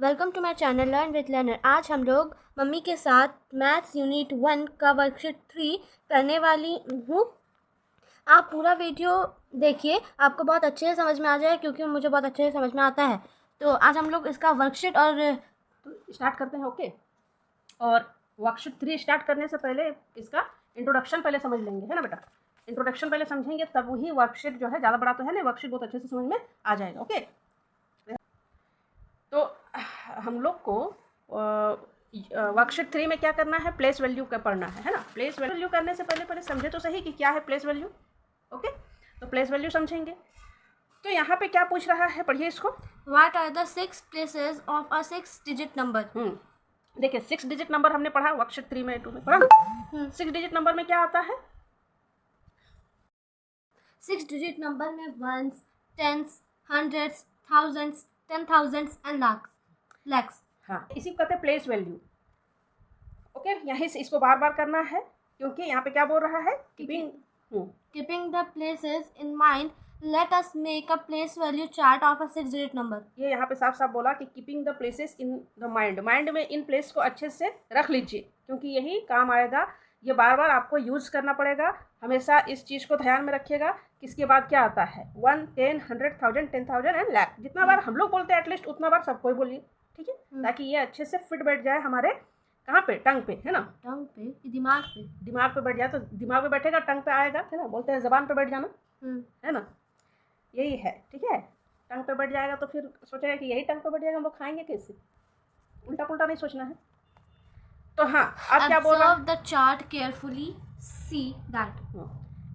Welcome to my channel learn with learner. आज हम लोग मम्मी के साथ मैथ्स यूनिट 1 का वर्कशीट 3 करने वाली हूँ। आप पूरा वीडियो देखिए, आपको बहुत अच्छे से समझ में आ जाए क्योंकि मुझे बहुत अच्छे से समझ में आता है। तो आज हम लोग इसका वर्कशीट और स्टार्ट करते हैं। ओके, और वर्कशीट 3 स्टार्ट करने से पहले इसका इंट्रोडक्शन पहले समझ लेंगे, है ना बेटा। इंट्रोडक्शन पहले समझेंगे तब वही वर्कशीट जो है, ज़्यादा बड़ा तो है ना, वर्कशीट बहुत अच्छे से समझ में आ जाएगा। ओके, तो हम लोग को वर्कशीट 3 में क्या करना है, प्लेस वैल्यू का पढ़ना है ना। प्लेस वैल्यू करने से पहले समझे तो सही कि क्या है प्लेस वैल्यू। ओके, तो प्लेस वैल्यू समझेंगे। तो यहाँ पे क्या पूछ रहा है, पढ़िए इसको। What are the 6 places of a 6 digit number. देखिए 6 डिजिट नंबर हमने पढ़ा वर्कशीट 3 में 2 में पढ़ा ना। 6 डिजिट नंबर में क्या आता है? 6 डिजिट नंबर में ones, tens, hundreds, thousands, 10,000s and lakhs. हाँ, इसी को कहते हैं प्लेस वैल्यू। ओके, यहीं से इसको बार बार करना है क्योंकि यहाँ पे क्या बोल रहा है, keeping the places in mind, let us make a place value chart of a 6 digit number. ये यहाँ पे साफ साफ बोला कि keeping the places in the mind, mind में इन प्लेस को अच्छे से रख लीजिए क्योंकि यही काम आएगा। ये बार बार आपको यूज करना पड़ेगा। हमेशा इस चीज़ को ध्यान में रखिएगा। किसके बाद क्या आता है, 1, 10, 100, 1000, 10,000 एंड लैख। जितना बार हम लोग बोलते हैं एटलीस्ट उतना बार सबको ही बोलिए, ठीक है, ताकि ये अच्छे से फिट बैठ जाए हमारे कहाँ पे, टंग पे, है ना। टंग पे, दिमाग पे बैठ जाए तो दिमाग पे बैठेगा, टंग पे आएगा, है ना। बोलते हैं जबान पे बैठ जाना, है ना, यही है, ठीक है। टंग पे बैठ जाएगा तो फिर सोचेगा कि यही टंग पे बैठ जाएगा, हम लोग खाएंगे कैसे। उल्टा पुल्टा नहीं सोचना है। तो हाँ, अब क्या बोल रहा है, Observe the chart carefully, see that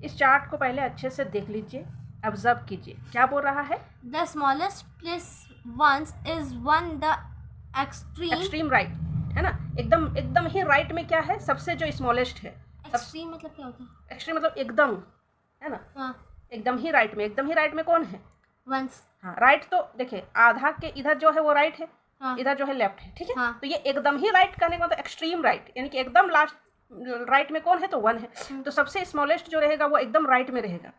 इस चार्ट को पहले अच्छे से देख लीजिए, ऑब्जर्व कीजिए। क्या बोल रहा है, the smallest place once is one the extreme right, है ना। एकदम ही राइट में क्या है, सबसे जो स्मॉलेस्ट है। एक्सट्रीम मतलब क्या होता है? एक्सट्रीम मतलब एकदम, है ना। हाँ, एकदम ही राइट में कौन है, वंस। हाँ, राइट। तो देखिए आधा के इधर जो है वो राइट है, हाँ, इधर जो है लेफ्ट है, ठीक है। हाँ, तो ये एकदम ही राइट करने का मतलब एक्सट्रीम राइट, यानी कि एकदम लास्ट राइट में कौन है, तो 1 है। तो सबसे स्मॉलेस्ट जो रहेगा वो एकदम राइट में रहेगा,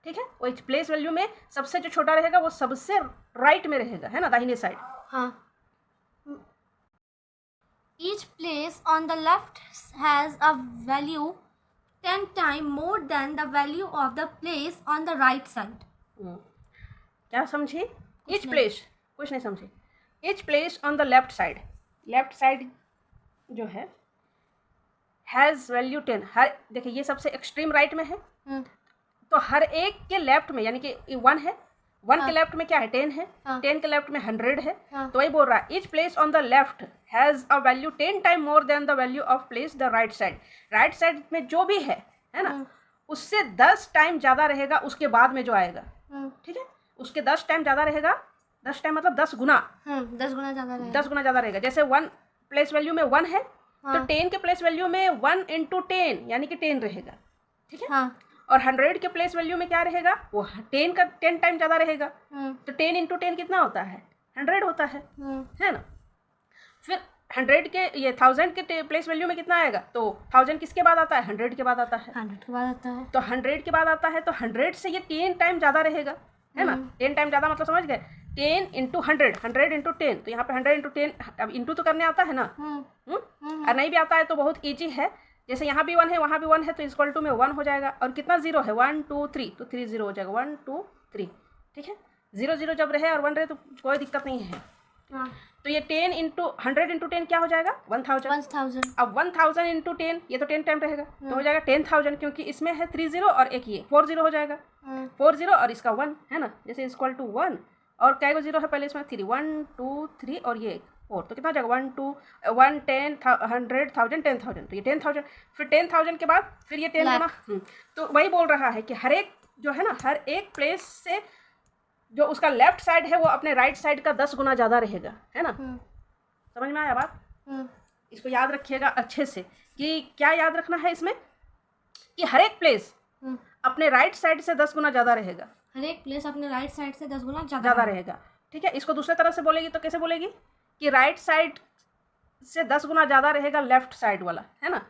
ठीक है। वो प्लेस वैल्यू में सबसे जो छोटा रहेगा वो सबसे राइट में रहेगा, है ना, दाहिने साइड। हाँ। Each place on the left has a value 10 times more than the value of the place on the right side. क्या समझी, ईच प्लेस, कुछ नहीं समझी। Each place on the left side जो है हैज़ वैल्यू 10। हर देखिए ये सबसे एक्सट्रीम राइट में है, तो हर एक के लेफ्ट में, यानी कि 1 है, 1 के लेफ्ट में क्या है, 10 है, 10 के लेफ्ट में 100 है। तो वही बोल रहा है, each place on the left has a value 10 time more than the value of place the right side. Right side में जो भी है ना, उससे 10 टाइम ज़्यादा रहेगा उसके बाद में जो आएगा, ठीक है। उसके 10 टाइम ज़्यादा रहेगा, 10 टाइम मतलब 10 गुना, 10 गुना ज़्यादा रहेगा। 10 गुना ज़्यादा रहेगा। जैसे 1 प्लेस वैल्यू में 1 है, तो 10 के प्लेस वैल्यू में 1 × 10 यानी कि 10 रहेगा, ठीक है। और 100 के प्लेस वैल्यू में क्या रहेगा, वो 10 का 10 टाइम ज़्यादा रहेगा। तो 10 × 10 कितना होता है, 100 होता है ना। फिर 100 के ये 1000 के प्लेस वैल्यू में कितना आएगा, तो 1000 किसके बाद आता है, 100 के बाद आता है। 100 के बाद आता है, तो 100 के बाद आता है, तो 100 से ये 10 टाइम ज़्यादा रहेगा, है ना। 10 टाइम ज़्यादा मतलब समझ गए, 10 × 100, 100 × 10। तो यहाँ पे 100 × 10, अब इंटू तो करने आता है ना, और नहीं भी आता है तो बहुत ईजी है। जैसे यहाँ भी 1 है, वहाँ भी 1 है, तो इक्वल टू में 1 हो जाएगा। और कितना जीरो है, 1 2 3, तो 3 0 हो जाएगा, 1 2 3, ठीक है। 0 0 जब रहे और 1 रहे तो कोई दिक्कत नहीं है। तो ये 10 × 100 × 10 क्या हो जाएगा, 1000। अब 1000 × 10 ये तो 10 टाइम रहेगा, तो हो जाएगा 10,000, क्योंकि इसमें है 3 0 और एक ये 4 0 हो जाएगा, 4 0 और इसका 1, है ना। जैसे इक्वल टू 1 और कै को 0 है पहले इसमें 3, 1 2 3 और ये 4, तो कितना हो जाएगा, 1 2 1 10 100 1000 10,000। तो ये 10,000, फिर 10,000 के बाद फिर ये 10 गुना। तो वही बोल रहा है कि हर एक जो है ना, हर एक प्लेस से जो उसका लेफ्ट साइड है वो अपने राइट साइड का 10 गुना ज़्यादा रहेगा, है ना। समझ में आया बात। इसको याद रखिएगा अच्छे से कि क्या याद रखना है इसमें, कि हर एक प्लेस अपने राइट साइड से 10 गुना ज़्यादा रहेगा, हर एक प्लेस अपने राइट साइड से 10 गुना ज़्यादा रहेगा, ठीक है। इसको दूसरे तरह से बोलेगी तो कैसे बोलेगी, कि राइट साइड से 10 गुना ज़्यादा रहेगा लेफ्ट साइड वाला, है ना।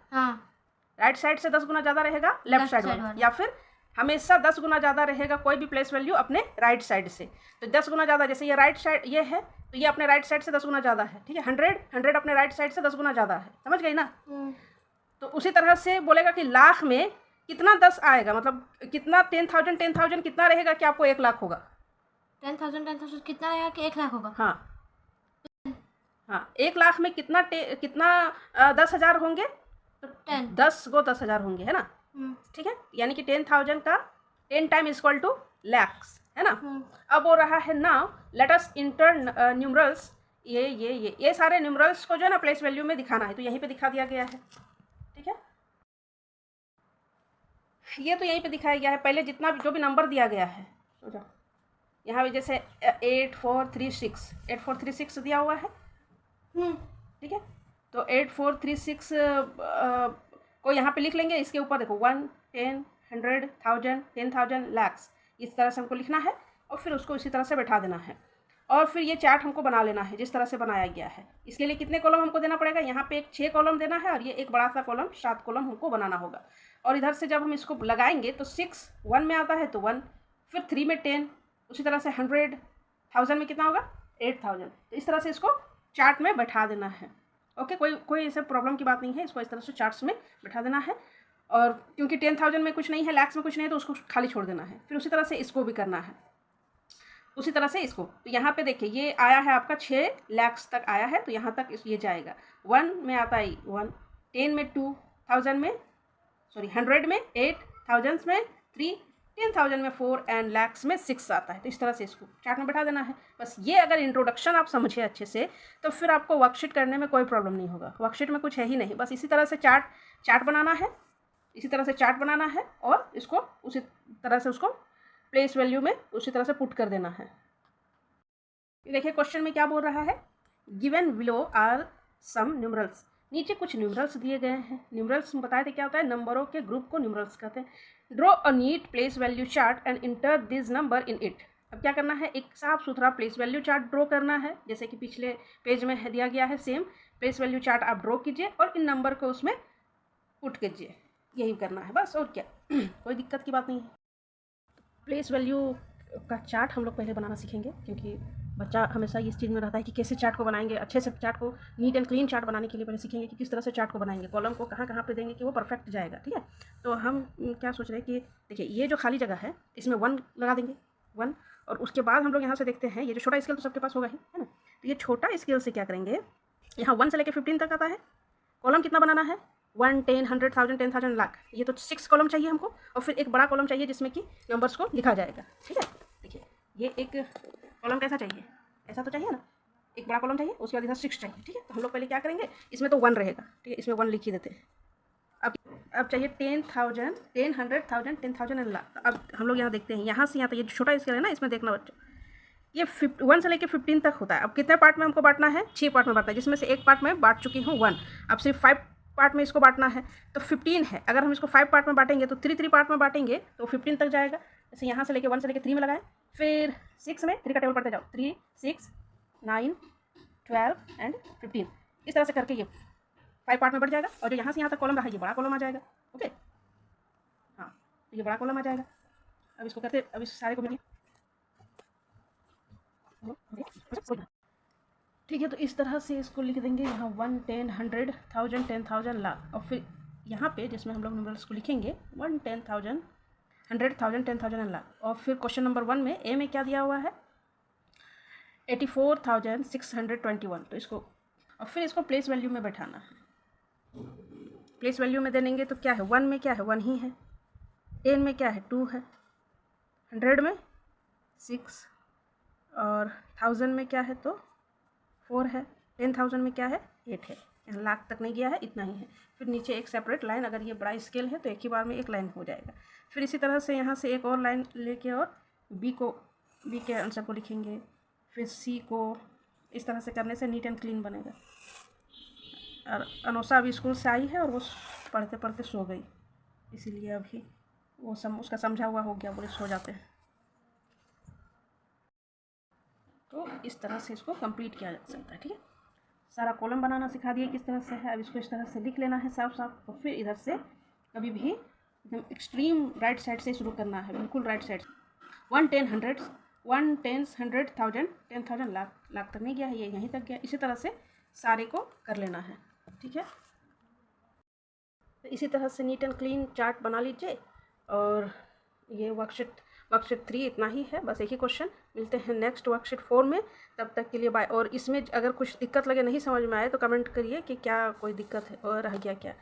राइट साइड से 10 गुना ज़्यादा रहेगा लेफ्ट साइड वाला, या फिर हमेशा 10 गुना ज़्यादा रहेगा कोई भी प्लेस वैल्यू अपने राइट साइड से। तो 10 गुना ज़्यादा, जैसे ये राइट साइड ये है तो ये अपने राइट साइड से 10 गुना ज़्यादा है, ठीक है। 100 अपने राइट साइड से 10 गुना ज़्यादा है, समझ गई ना। तो उसी तरह से बोलेगा कि लाख में कितना 10 आएगा, मतलब कितना 10,000 कितना रहेगा कि आपको 1 लाख होगा। 10,000 कितना रहेगा कि 1 लाख होगा। हाँ हाँ, 1 लाख में कितना 10,000 होंगे, तो 10 गो 10,000 होंगे, है ना। ठीक है, यानी कि 10,000 का 10 टाइम इक्वल टू लैक्स, है ना। अब हो रहा है now let us inter numerals. ये सारे न्यूमरल्स को जो है ना प्लेस वैल्यू में दिखाना है, तो यहीं पे दिखा दिया गया है, ठीक है। ये तो यहीं पे दिखाया गया है, पहले जितना भी जो भी नंबर दिया गया है, सोचो यहाँ पे जैसे 8436 दिया हुआ है, ठीक है। तो 8436 को यहाँ पे लिख लेंगे। इसके ऊपर देखो 1, 10, 100, 1000, 10,000, लैक्स, इस तरह से हमको लिखना है और फिर उसको इसी तरह से बैठा देना है। और फिर ये चार्ट हमको बना लेना है जिस तरह से बनाया गया है। इसके लिए कितने कॉलम हमको देना पड़ेगा, यहाँ पे एक 6 कॉलम देना है और ये एक बड़ा सा कॉलम 7 कॉलम हमको बनाना होगा। और इधर से जब हम इसको लगाएंगे तो 6 1 में आता है तो 1, फिर 3 में 10, उसी तरह से 100, 1000 में कितना होगा 8000। तो इस तरह से इसको चार्ट में बैठा देना है। ओके, कोई ऐसे प्रॉब्लम की बात नहीं है, इसको इस तरह से चार्ट्स में बैठा देना है। और क्योंकि 10,000 में कुछ नहीं है, लैक्स में कुछ नहीं है, तो उसको खाली छोड़ देना है। फिर उसी तरह से इसको भी करना है, उसी तरह से इसको। तो यहाँ पे देखिए ये आया है आपका 6 लैक्स तक आया है, तो यहाँ तक ये जाएगा। 1 में आता है 1, 10 में 2, 1000 में 100 में 8, 1000 में 3, 10,000 में 4 एंड लैक्स में 6 आता है। तो इस तरह से इसको चार्ट में बैठा देना है। बस ये अगर इंट्रोडक्शन आप समझे अच्छे से तो फिर आपको वर्कशीट करने में कोई प्रॉब्लम नहीं होगा। वर्कशीट में कुछ है ही नहीं, बस इसी तरह से चार्ट बनाना है, इसी तरह से चार्ट बनाना है और इसको उसी तरह से उसको प्लेस वैल्यू में उसी तरह से पुट कर देना है। देखिए क्वेश्चन में क्या बोल रहा है, given below are some numerals. नीचे कुछ न्यूमरल्स दिए गए हैं। न्यूमरल्स बताए थे क्या होता है, नंबरों के ग्रुप को न्यूमरल्स कहते हैं। Draw a neat place value chart and enter this number in it. अब क्या करना है, एक साफ सुथरा प्लेस वैल्यू चार्ट ड्रॉ करना है, जैसे कि पिछले पेज में दिया गया है। सेम प्लेस वैल्यू चार्ट आप ड्रॉ कीजिए और इन नंबर को उसमें पुट कीजिए, यही करना है बस, और क्या। कोई दिक्कत की बात नहीं है। प्लेस वैल्यू का चार्ट हम लोग पहले बनाना सीखेंगे, क्योंकि बच्चा हमेशा इस चीज़ में रहता है कि कैसे चार्ट को बनाएंगे। अच्छे से चार्ट को नीट एंड क्लीन चार्ट बनाने के लिए पहले सीखेंगे कि किस तरह से चार्ट को बनाएंगे, कॉलम को कहाँ कहाँ पे देंगे कि वो परफेक्ट जाएगा, ठीक है। तो हम क्या सोच रहे हैं कि देखिए ये जो खाली जगह है इसमें 1 लगा देंगे, 1। और उसके बाद हम लोग यहाँ से देखते हैं, ये जो छोटा स्केल तो सबके पास होगा ही, है ना। तो ये छोटा स्केल से क्या करेंगे, यहाँ 1 से लेकर 15 तक आता है। कॉलम कितना बनाना है, 1, 10, 100, 1000, 10,000, लाख। ये तो 6 कॉलम चाहिए हमको, और फिर एक बड़ा कॉलम चाहिए जिसमें कि नंबर्स को लिखा जाएगा, ठीक है। देखिए ये एक कॉलम कैसा चाहिए, ऐसा तो चाहिए ना, एक बड़ा कॉलम चाहिए, उसके बाद इधर 6 चाहिए, ठीक है। तो हम लोग पहले क्या करेंगे, इसमें तो 1 रहेगा, ठीक है, इसमें 1 लिख ही देते हैं। अब चाहिए 10,000, 10, 100, 1000, 10,000 एंड लाख। अब हम लोग यहाँ देखते हैं, यहाँ से यहाँ तक ये छोटा स्केल है ना, इसमें देखना बच्चों, ये 1 से लेकर 15 तक होता है। अब कितने पार्ट में हमको बांटना है, 6 पार्ट में बांटना है, जिसमें से एक पार्ट में बांट चुकी हूँ 1। अब सिर्फ 5 पार्ट में इसको बांटना है, तो 15 है। अगर हम इसको 5 पार्ट में बांटेंगे तो 3 पार्ट में बांटेंगे तो 15 तक जाएगा। जैसे यहाँ से लेके 1 से लेके 3 में लगाएं, फिर 6 में 3 का टेबल पढ़ते जाओ, 3, 6, 9, 12 एंड 15। इस तरह से करके ये 5 पार्ट में बढ़ जाएगा। और जो यहाँ से यहाँ तक कॉलम रहा, ये बड़ा कॉलम आ जाएगा, ओके। हाँ, ये बड़ा कॉलम आ जाएगा। अब इसको करते, अब इस सारे को मिलिए, ठीक है। तो इस तरह से इसको लिख देंगे, यहाँ 1, 10, 100, 1000, 10,000, लाख। और फिर यहाँ पे जिसमें हम लोग नंबर्स को लिखेंगे 1, 10,000, 100, 1000, 10,000 एंड लाख। और फिर क्वेश्चन नंबर 1 में ए में क्या दिया हुआ है, 84,621। तो इसको और फिर इसको प्लेस वैल्यू में बैठाना है। प्लेस वैल्यू में देंगे तो क्या है, 1 में क्या है, 1 ही है, 10 में क्या है, 2 है, 100 में 6, और 1000 में क्या है तो 4 है, 10,000 में क्या है 8 है। यहाँ लाख तक नहीं गया है, इतना ही है। फिर नीचे एक सेपरेट लाइन, अगर ये बड़ा स्केल है तो एक ही बार में एक लाइन हो जाएगा। फिर इसी तरह से यहाँ से एक और लाइन लेके और बी के आंसर को लिखेंगे, फिर सी को। इस तरह से करने से नीट एंड क्लीन बनेगा। और अनोसा अभी स्कूल से आई है और वो पढ़ते पढ़ते सो गई, इसीलिए अभी वो उसका समझा हुआ हो गया, बोले सो जाते हैं। तो इस तरह से इसको कंप्लीट किया जा सकता है, ठीक है। सारा कॉलम बनाना सिखा दिए किस तरह से है। अब इसको इस तरह से लिख लेना है साफ साफ। और फिर इधर से कभी भी एकदम एक्सट्रीम राइट साइड से शुरू करना है, बिल्कुल राइट साइड। 1 10 100 1 10 100 1000 10,000 लाख तक नहीं गया है, ये यहीं तक गया। इसी तरह से सारे को कर लेना है, ठीक है। तो इसी तरह से नीट एंड क्लीन चार्ट बना लीजिए। और ये वर्कशीट 3 इतना ही है, बस एक ही क्वेश्चन। मिलते हैं नेक्स्ट वर्कशीट 4 में, तब तक के लिए बाय। और इसमें अगर कुछ दिक्कत लगे, नहीं समझ में आए, तो कमेंट करिए कि क्या कोई दिक्कत है और रह गया क्या।